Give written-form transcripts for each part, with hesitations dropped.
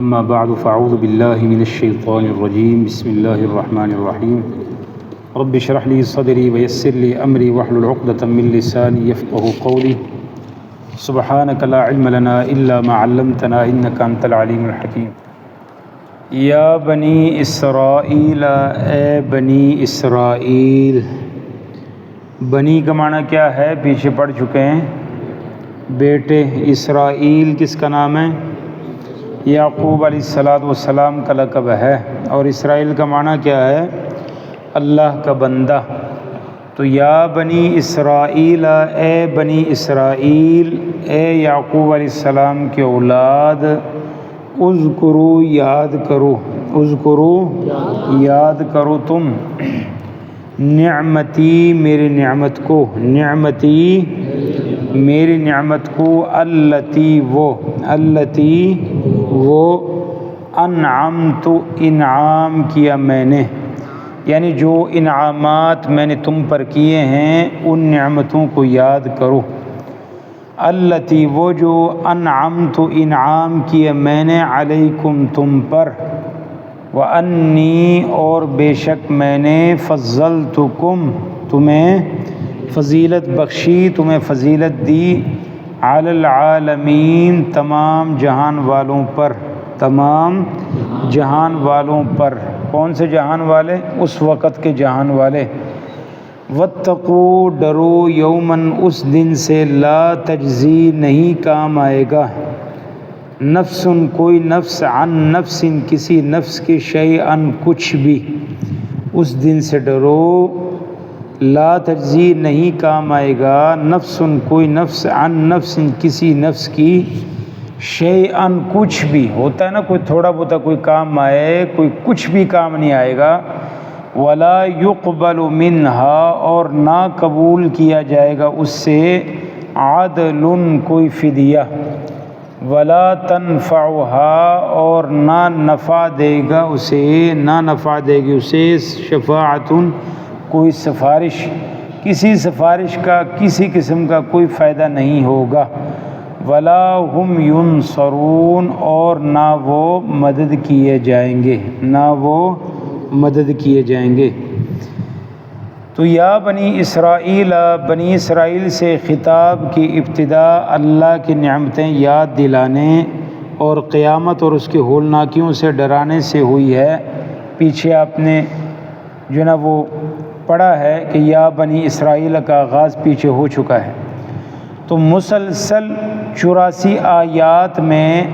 أما بعد فأعوذ بالله من الشيطان الرجيم بسم الله الرحمن الرحيم رب اشرح لي صدري ويسر لي أمري واحلل عقدة من لساني يفقهوا قولي سبحانك لا علم لنا إلا ما علمتنا إنك أنت العليم الحكيم یا بنی اسرائیل، اے بنی اسرائیل۔ بنی کا معنی کیا ہے؟ پیچھے پڑھ چکے ہیں، بیٹے۔ اسرائیل کس کا نام ہے؟ یعقوب علیہ السلام کا لقب ہے۔ اور اسرائیل کا معنی کیا ہے؟ اللہ کا بندہ۔ تو یا بنی اسرائیل، اے بنی اسرائیل، اے یعقوب علیہ السلام کے اولاد، اذکرو یاد کرو، اذکرو یاد کرو تم، نعمتی میری نعمت کو، نعمتی میری نعمت کو، التی وہ انعمت انعام کیا میں نے، یعنی جو انعامات میں نے تم پر کیے ہیں ان نعمتوں کو یاد کرو۔ التی وہ جو انعمت انعام کیا میں نے، علیکم تم پر، وانی اور بے شک میں نے، فضلتکم تمہیں فضیلت بخشی، تمہیں فضیلت دی، علی العالمین تمام جہان والوں پر، تمام جہان والوں پر۔ کون سے جہان والے؟ اس وقت کے جہان والے۔ واتقوا ڈرو، یومن اس دن سے، لا تجزی نہیں کام آئے گا، نفس کوئی نفس، عن نفس کسی نفس کی، شیئن کچھ بھی۔ اس دن سے ڈرو، لا تجزی نہیں کام آئے گا، نفس کوئی نفس، عن نفس کسی نفس کی، شیئن کچھ بھی۔ ہوتا ہے نا کوئی تھوڑا بہت کوئی کام آئے، کوئی کچھ بھی کام نہیں آئے گا۔ ولا يقبل منها اور نہ قبول کیا جائے گا اس سے، عدل کوئی فدیہ، ولا تنفعها اور نہ نفع دے گا اسے، نہ نفع دے گی اسے، شفاعت کوئی سفارش، کسی سفارش کا کسی قسم کا کوئی فائدہ نہیں ہوگا۔ ولا هم ينصرون اور نہ وہ مدد کیے جائیں گے، نہ وہ مدد کیے جائیں گے۔ تو یا بنی اسرائیل، بنی اسرائیل سے خطاب کی ابتدا اللہ کی نعمتیں یاد دلانے اور قیامت اور اس کے ہولناکیوں سے ڈرانے سے ہوئی ہے۔ پیچھے آپ نے جو نا وہ پڑھا ہے کہ یا بنی اسرائیل کا آغاز پیچھے ہو چکا ہے۔ تو مسلسل 84 آیات میں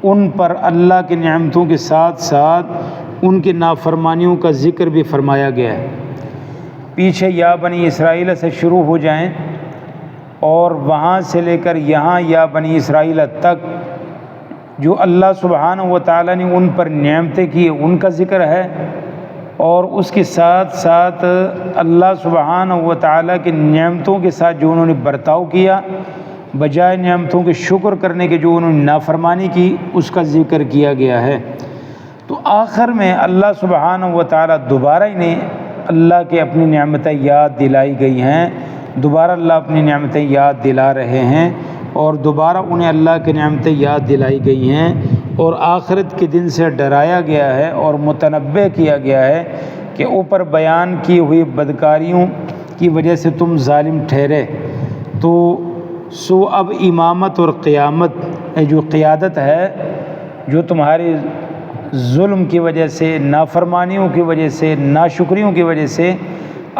ان پر اللہ کی نعمتوں کے ساتھ ساتھ ان کی نافرمانیوں کا ذکر بھی فرمایا گیا ہے۔ پیچھے یا بنی اسرائیل سے شروع ہو جائیں اور وہاں سے لے کر یہاں یا بنی اسرائیل تک جو اللہ سبحانہ و تعالیٰ نے ان پر نعمتیں کی ان کا ذکر ہے، اور اس کے ساتھ ساتھ اللہ سبحانہ و تعالیٰ کی نعمتوں کے ساتھ جو انہوں نے برتاؤ کیا، بجائے نعمتوں کے شکر کرنے کے جو انہوں نے نافرمانی کی، اس کا ذکر کیا گیا ہے۔ تو آخر میں اللہ سبحانہ و تعالیٰ دوبارہ انہیں اللہ کے اپنی نعمتیں یاد دلائی گئی ہیں، دوبارہ اللہ اپنی نعمتیں یاد دلا رہے ہیں، اور دوبارہ انہیں اللہ کی نعمتیں یاد دلائی گئی ہیں، اور آخرت کے دن سے ڈرایا گیا ہے اور متنبہ کیا گیا ہے کہ اوپر بیان کی ہوئی بدکاریوں کی وجہ سے تم ظالم ٹھہرے، تو اب امامت اور قیامت جو قیادت ہے، جو تمہاری ظلم کی وجہ سے، نافرمانیوں کی وجہ سے، ناشکریوں کی وجہ سے،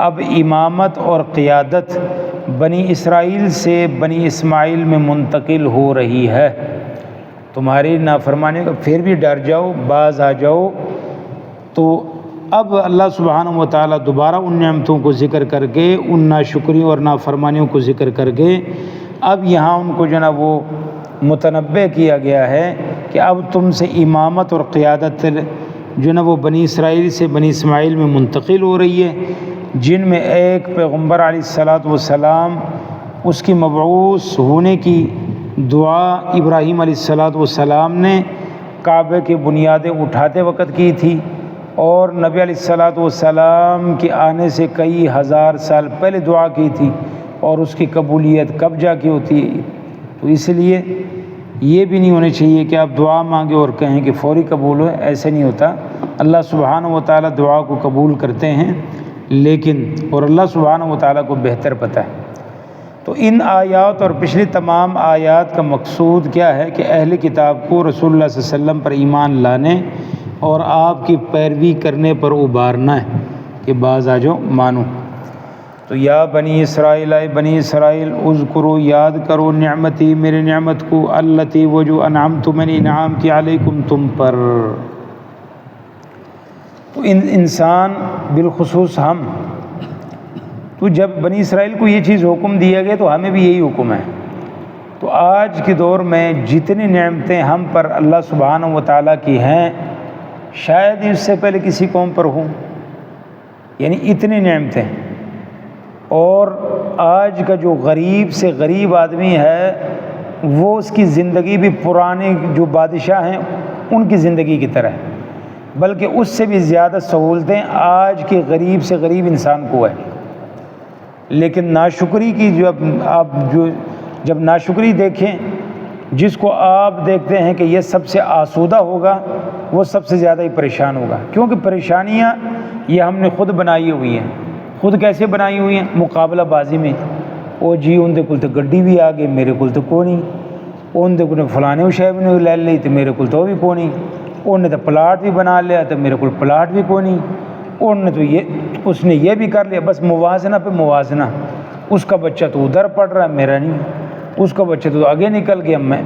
اب امامت اور قیادت بنی اسرائیل سے بنی اسماعیل میں منتقل ہو رہی ہے۔ تمہاری نافرمانی کا پھر بھی ڈر جاؤ، باز آ جاؤ۔ تو اب اللہ سبحانہ و تعالیٰ دوبارہ ان نعمتوں کو ذکر کر کے، ان ناشکریوں اور نافرمانیوں کو ذکر کر کے، اب یہاں ان کو جو نا وہ متنبہ کیا گیا ہے کہ اب تم سے امامت اور قیادت جو نا وہ بنی اسرائیل سے بنی اسماعیل میں منتقل ہو رہی ہے، جن میں ایک پیغمبر علیہ السلام اس کی مبعوث ہونے کی دعا ابراہیم علیہ السلام نے کعبے کی بنیادیں اٹھاتے وقت کی تھی، اور نبی علیہ السلام کے آنے سے کئی ہزار سال پہلے دعا کی تھی، اور اس کی قبولیت کب جا کے ہوتی ہے؟ تو اس لیے یہ بھی نہیں ہونے چاہیے کہ آپ دعا مانگے اور کہیں کہ فوری قبول ہو، ایسے نہیں ہوتا۔ اللہ سبحانہ و تعالیٰ دعا کو قبول کرتے ہیں، لیکن اور اللہ سبحانہ و تعالیٰ کو بہتر پتہ ہے۔ تو ان آیات اور پچھلی تمام آیات کا مقصود کیا ہے کہ اہل کتاب کو رسول اللہ صلی اللہ علیہ وسلم پر ایمان لانے اور آپ کی پیروی کرنے پر ابھارنا ہے کہ باز آ جاؤ، مانو۔ تو یا بنی اسرائیل، اے بنی اسرائیل، اذکرو، یاد کرو، نعمتی، میری نعمت کو، التی، وہ جو انعمت، میں نے انعام کی، علیکم، تم پر۔ تو انسان بالخصوص ہم، تو جب بنی اسرائیل کو یہ چیز حکم دیا گیا تو ہمیں بھی یہی حکم ہے۔ تو آج کے دور میں جتنی نعمتیں ہم پر اللہ سبحانہ و تعالیٰ کی ہیں، شاید اس سے پہلے کسی قوم پر ہوں، یعنی اتنی نعمتیں۔ اور آج کا جو غریب سے غریب آدمی ہے، وہ اس کی زندگی بھی پرانے جو بادشاہ ہیں ان کی زندگی کی طرح ہے، بلکہ اس سے بھی زیادہ سہولتیں آج کے غریب سے غریب انسان کو ہے۔ لیکن ناشکری کی جب ناشکری دیکھیں، جس کو آپ دیکھتے ہیں کہ یہ سب سے آسودہ ہوگا، وہ سب سے زیادہ ہی پریشان ہوگا، کیونکہ پریشانیاں یہ ہم نے خود بنائی ہوئی ہیں۔ خود کیسے بنائی ہوئی ہیں؟ مقابلہ بازی میں۔ او جی اندے کول تو گڈی بھی آ گئی، میرے کول تو کوئی نہیں۔ اندے کول فلانے شے بھی نہیں لے لی تو میرے کول تو بھی کوئی نہیں۔ انہیں تو پلاٹ بھی بنا لیا تو میرے کول پلاٹ بھی کوئی نہیں۔ اس نے یہ بھی کر لیا، بس موازنہ پہ موازنہ۔ اس کا بچہ تو ادھر پڑھ رہا ہے، میرا نہیں۔ اس کا بچہ تو آگے نکل گیا، میں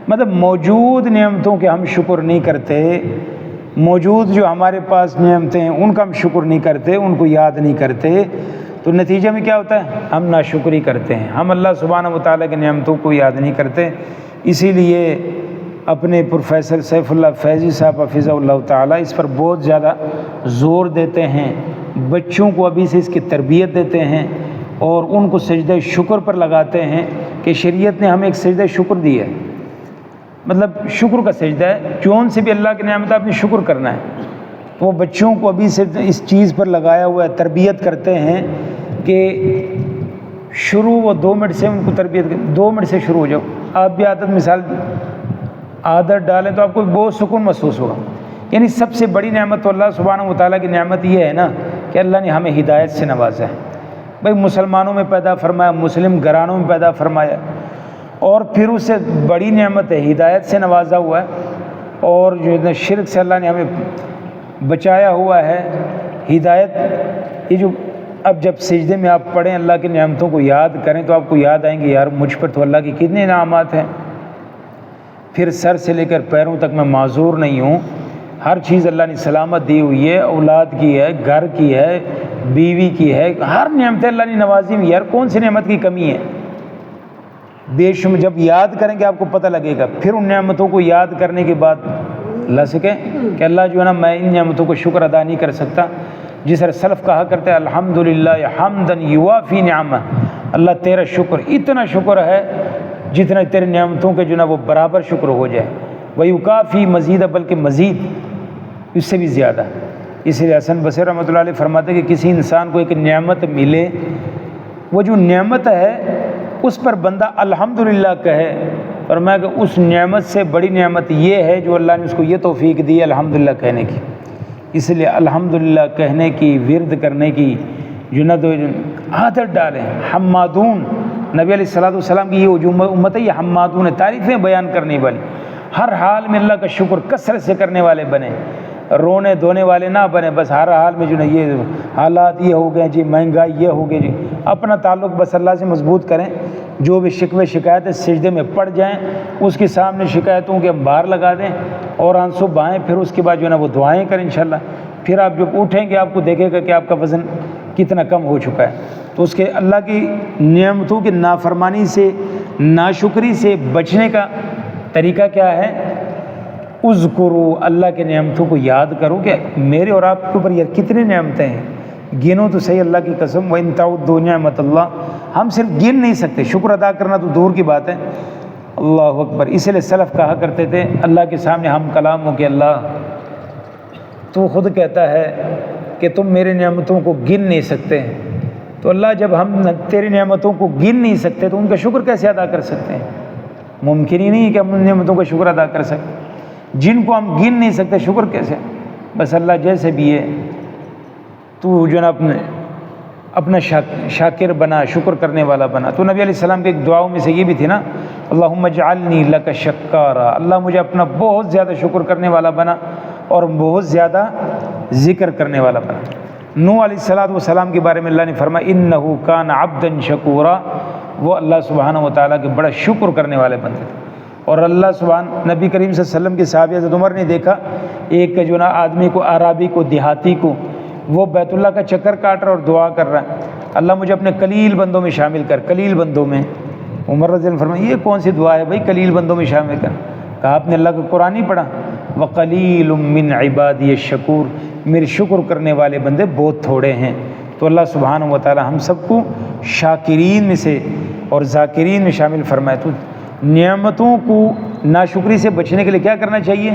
مطلب موجود نعمتوں کے ہم شکر نہیں کرتے، موجود جو ہمارے پاس نعمتیں ہیں ان کا ہم شکر نہیں کرتے، ان کو یاد نہیں کرتے، تو نتیجہ میں کیا ہوتا ہے؟ ہم ناشکری کرتے ہیں، ہم اللہ سبحانہ و تعالیٰ کی نعمتوں کو یاد نہیں کرتے۔ اسی لیے اپنے پروفیسر سیف اللہ فیضی صاحب حفظہ اللہ تعالیٰ اس پر بہت زیادہ زور دیتے ہیں، بچوں کو ابھی سے اس کی تربیت دیتے ہیں اور ان کو سجدہ شکر پر لگاتے ہیں کہ شریعت نے ہمیں ایک سجدہ شکر دی ہے، مطلب شکر کا سجدہ ہے، جون سے بھی اللہ کی نعمت آپ نے شکر کرنا ہے۔ وہ بچوں کو ابھی سے اس چیز پر لگایا ہوا ہے، تربیت کرتے ہیں کہ شروع وہ 2 منٹ سے ان کو تربیت 2 منٹ سے شروع ہو جاؤ۔ آپ بھی عادت ڈالیں تو آپ کو بہت سکون محسوس ہوگا۔ یعنی سب سے بڑی نعمت تو اللہ سبحانہ و تعالیٰ کی نعمت یہ ہے نا کہ اللہ نے ہمیں ہدایت سے نوازا ہے۔ بھائی مسلمانوں میں پیدا فرمایا، مسلم گھرانوں میں پیدا فرمایا، اور پھر اس سے بڑی نعمت ہے ہدایت سے نوازا ہوا ہے، اور جو ہے شرک سے اللہ نے ہمیں بچایا ہوا ہے۔ ہدایت یہ جو اب جب سجدے میں آپ پڑھیں اللہ کی نعمتوں کو یاد کریں تو آپ کو یاد آئیں گے یار مجھ پر تو اللہ کی کتنے انعامات ہیں۔ پھر سر سے لے کر پیروں تک میں معذور نہیں ہوں، ہر چیز اللہ نے سلامت دی ہوئی ہے، اولاد کی ہے، گھر کی ہے، بیوی کی ہے، ہر نعمت اللہ نے نوازی ہوئی ہے، یار کون سی نعمت کی کمی ہے؟ بے شمار جب یاد کریں گے آپ کو پتہ لگے گا۔ پھر ان نعمتوں کو یاد کرنے کے بعد اللہ سے کہیں کہ اللہ جو ہے نا میں ان نعمتوں کو شکر ادا نہیں کر سکتا، جس طرح سلف کہا کرتے ہیں الحمدللہ حمدا یوافی نعمہ، اللہ تیرا شکر اتنا شکر ہے جتنا تیرے نعمتوں کے جو نا وہ برابر شکر ہو جائے، ویکافی مزید، بلکہ مزید اس سے بھی زیادہ۔ اس لیے حسن بصری رحمۃ اللہ علیہ فرماتے ہیں کہ کسی انسان کو ایک نعمت ملے، وہ جو نعمت ہے اس پر بندہ الحمدللہ کہے، اور میں کہ اس نعمت سے بڑی نعمت یہ ہے جو اللہ نے اس کو یہ توفیق دی ہے الحمدللہ کہنے کی۔ اس لیے الحمدللہ کہنے کی، ورد کرنے کی جو نہ عادت ڈالیں۔ حمادون، نبی علیہ السلام کی یہ جو امت ہے یہ حمادون ہے، تعریفیں بیان کرنے والی، ہر حال میں اللہ کا شکر کثرت سے کرنے والے بنے، رونے دھونے والے نہ بنے، بس ہر حال میں جو نا یہ حالات یہ ہو گئے جی، مہنگائی یہ ہو گئی جی، اپنا تعلق بس اللہ سے مضبوط کریں۔ جو بھی شکوے شکایتیں سجدے میں پڑ جائیں، اس کے سامنے شکایتوں کے ہم باہر لگا دیں اور آنسو بہائیں، پھر اس کے بعد جو ہے نا وہ دعائیں کریں انشاءاللہ۔ پھر آپ جب اٹھیں گے آپ کو دیکھے گا کہ آپ کا وزن کتنا کم ہو چکا ہے۔ تو اس کے اللہ کی نعمتوں کی نافرمانی سے، ناشکری سے بچنے کا طریقہ کیا ہے؟ اذکرو، اللہ کے نعمتوں کو یاد کرو کہ میرے اور آپ کے اوپر یہ کتنی نعمتیں ہیں، گنو تو صحیح اللہ کی قسم، وَإِن تَعُدُّوا نِعْمَتَ اللَّهِ، ہم صرف گن نہیں سکتے، شکر ادا کرنا تو دور کی بات ہے۔ اللہ اکبر۔ اس لیے سلف کہا کرتے تھے اللہ کے سامنے ہم کلام ہو کہ اللہ تو خود کہتا ہے کہ تم میری نعمتوں کو گن نہیں سکتے، تو اللہ جب ہم تیری نعمتوں کو گن نہیں سکتے تو ان کا شکر کیسے ادا کر سکتے ہیں؟ ممکن ہی نہیں ہے کہ ہم ان نعمتوں کا شکر ادا کر سکیں جن کو ہم گن نہیں سکتے، شکر کیسے؟ بس اللہ جیسے بھی ہے تو جو نا اپنا شاکر بنا، شکر کرنے والا بنا۔ تو نبی علیہ السلام کے ایک دعاؤں میں سے یہ بھی تھی نا، اللہم اجعلنی لک شکارا، اللہ مجھے اپنا بہت زیادہ شکر کرنے والا بنا اور بہت زیادہ ذکر کرنے والا بنا۔ نوح علیہ السلام کے بارے میں اللہ نے فرمایا انہ کان عبدا شکورا، وہ اللہ سبحانہ و تعالیٰ کے بڑا شکر کرنے والے بندے تھے۔ اور اللہ سبحانہ نبی کریم صلی اللہ علیہ وسلم کے صحابی حضرت عمر نے دیکھا ایک جو نا آدمی کو، عرابی کو، دیہاتی کو، وہ بیت اللہ کا چکر کاٹ رہا اور دعا کر رہا ہے، اللہ مجھے اپنے قلیل بندوں میں شامل کر، قلیل بندوں میں۔ عمر رضی اللہ عنہ فرمایا یہ کون سی دعا ہے بھائی، قلیل بندوں میں شامل کر؟ کہا آپ نے اللہ کا قرآن نہیں پڑھا، وَقَلِيلٌ مِّنْ عِبَادِيَ الشَّكُورُ، میرے شکر کرنے والے بندے بہت تھوڑے ہیں۔ تو اللہ سبحانہ و تعالی ہم سب کو شاکرین میں سے اور ذاکرین میں شامل فرمائے۔ تو نعمتوں کو ناشکری سے بچنے کے لیے کیا کرنا چاہیے؟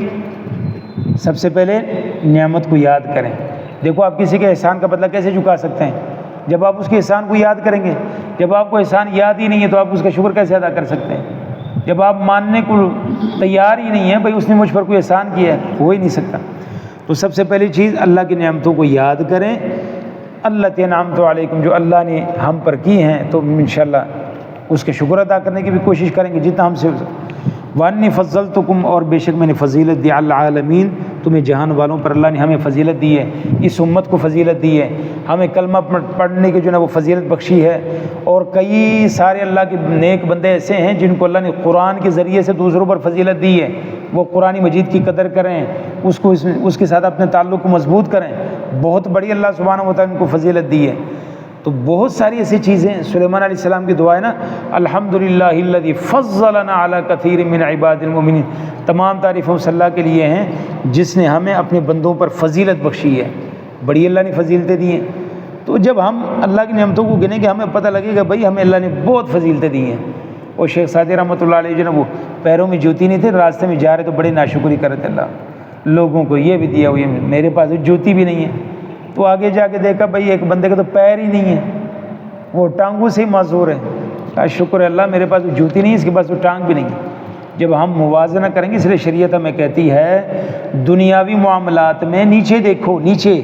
سب سے پہلے نعمت کو یاد کریں۔ دیکھو آپ کسی کے احسان کا بدلہ کیسے چکا سکتے ہیں؟ جب آپ اس کے احسان کو یاد کریں گے۔ جب آپ کو احسان یاد ہی نہیں ہے تو آپ اس کا شکر کیسے ادا کر سکتے ہیں؟ جب آپ ماننے کو تیار ہی نہیں ہے بھائی اس نے مجھ پر کوئی احسان کیا ہے، ہو ہی نہیں سکتا۔ تو سب سے پہلی چیز اللہ کی نعمتوں کو یاد کریں، اللہ انعمت علیکم، جو اللہ نے ہم پر کی ہیں، تو انشاءاللہ اس کے شکر ادا کرنے کی بھی کوشش کریں گے جتنا ہم سے۔ وانی فضلتکم، اور بے شک میں نے فضیلت دی، العالمین، تمہیں جہان والوں پر اللہ نے ہمیں فضیلت دی ہے، اس امت کو فضیلت دی ہے، ہمیں کلمہ پڑھنے کی جو نا وہ فضیلت بخشی ہے۔ اور کئی سارے اللہ کے نیک بندے ایسے ہیں جن کو اللہ نے قرآن کے ذریعے سے دوسروں پر فضیلت دی ہے، وہ قرآن مجید کی قدر کریں، اس کے ساتھ اپنے تعلق کو مضبوط کریں، بہت بڑی اللہ سبحانہ و تعالیٰ نے ان کو فضیلت دی ہے۔ تو بہت ساری ایسی چیزیں، سلیمان علیہ السلام کی دعا ہے نا، الحمدللہ الذی فضلنا علی کثیر من عباد المؤمنین، تمام تعریفیں اس اللہ کے لیے ہیں جس نے ہمیں اپنے بندوں پر فضیلت بخشی ہے، بڑی اللہ نے فضیلتیں دی ہیں۔ تو جب ہم اللہ کی نعمتوں کو گنیں گے ہمیں پتہ لگے گا بھائی ہمیں اللہ نے بہت فضیلتیں دی ہیں۔ اور شیخ سعدی رحمۃ اللہ علیہ جو نا وہ پیروں میں جوتی نہیں تھے، راستے میں جا رہے تو بڑے ناشکری کر رہے تھے، اللہ لوگوں کو یہ بھی دیا ہوئی ہے، میرے پاس جوتی بھی نہیں ہے۔ تو آگے جا کے دیکھا بھائی ایک بندے کا تو پیر ہی نہیں ہے، وہ ٹانگوں سے ہی معذور ہے، شکر ہے اللہ میرے پاس وہ جوتی نہیں ہے، اس کے پاس وہ ٹانگ بھی نہیں ہے۔ جب ہم موازنہ کریں گے، اس لیے شریعت ہمیں کہتی ہے دنیاوی معاملات میں نیچے دیکھو، نیچے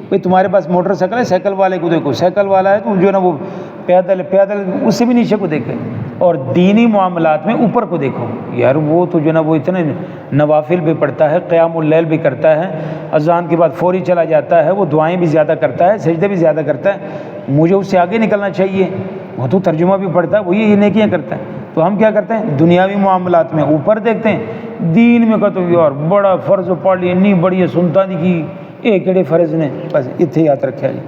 بھائی تمہارے پاس موٹر سائیکل ہے، سائیکل والے کو دیکھو، سائیکل والا ہے تو جو ہے نا وہ پیدل اس سے بھی نیچے کو دیکھے، اور دینی معاملات میں اوپر کو دیکھو، یار وہ تو جو ہے نا وہ اتنے نوافل بھی پڑھتا ہے، قیام اللیل بھی کرتا ہے، اذان کے بعد فوری چلا جاتا ہے، وہ دعائیں بھی زیادہ کرتا ہے، سجدے بھی زیادہ کرتا ہے، مجھے اس سے آگے نکلنا چاہیے، وہ تو ترجمہ بھی پڑھتا ہے، وہ یہ نیکیاں کرتا ہے۔ تو ہم کیا کرتے ہیں؟ دنیاوی معاملات میں اوپر دیکھتے ہیں، دین میں کہتے ہیں یار بڑا فرض پڑھ لی، اتنی بڑی سنتا نہیں کی، ایک کہڑے فرض نے، بس اتنے یاد رکھا جی۔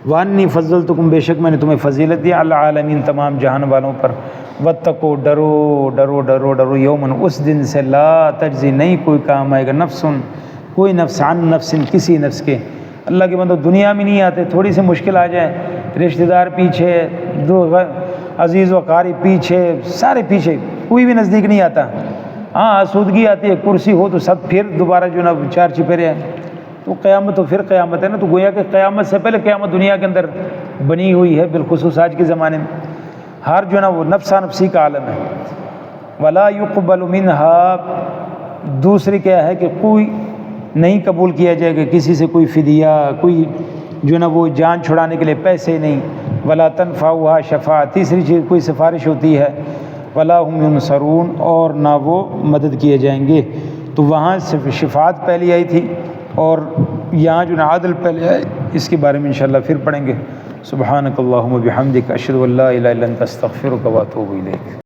وانی فضلتکم، بے شک میں نے تمہیں فضیلت دی، العالمین، تمام جہان والوں پر۔ واتقوا، ڈرو ڈرو ڈرو ڈرو، یومن، اس دن سے، لا تجزی، نہیں کوئی کام آئے گا، نفس، کوئی نفس، عن نفس، کسی نفس کے۔ اللہ کے بندو دنیا میں نہیں آتے، تھوڑی سی مشکل آ جائے، رشتہ دار پیچھے، دو عزیز و قارب پیچھے، سارے پیچھے، کوئی بھی نزدیک نہیں آتا۔ ہاں آسودگی آتی ہے، کرسی ہو تو سب پھر دوبارہ جو نا چار چپیرے ہیں۔ تو قیامت تو پھر قیامت ہے نا، تو گویا کہ قیامت سے پہلے قیامت دنیا کے اندر بنی ہوئی ہے، بالخصوص آج کے زمانے میں ہر جو نا وہ نفسا نفسی کا عالم ہے۔ ولا يقبل منها، دوسری کیا ہے کہ کوئی نہیں قبول کیا جائے گا کسی سے کوئی فدیہ، کوئی جو نا وہ جان چھڑانے کے لیے پیسے نہیں۔ ولا تنفعها شفاعۃ، تیسری چیز کوئی سفارش ہوتی ہے، ولا هم ينصرون، اور نہ وہ مدد کیے جائیں گے۔ تو وہاں صرف شفاعت پہلی آئی تھی، اور یہاں جو نا عدل پہلے آئے، اس کے بارے میں انشاءاللہ پھر پڑھیں گے۔ سبحانک اللہم و بحمدک، اشہد ان لا الہ الا انت، استغفرک و اتوب الیک۔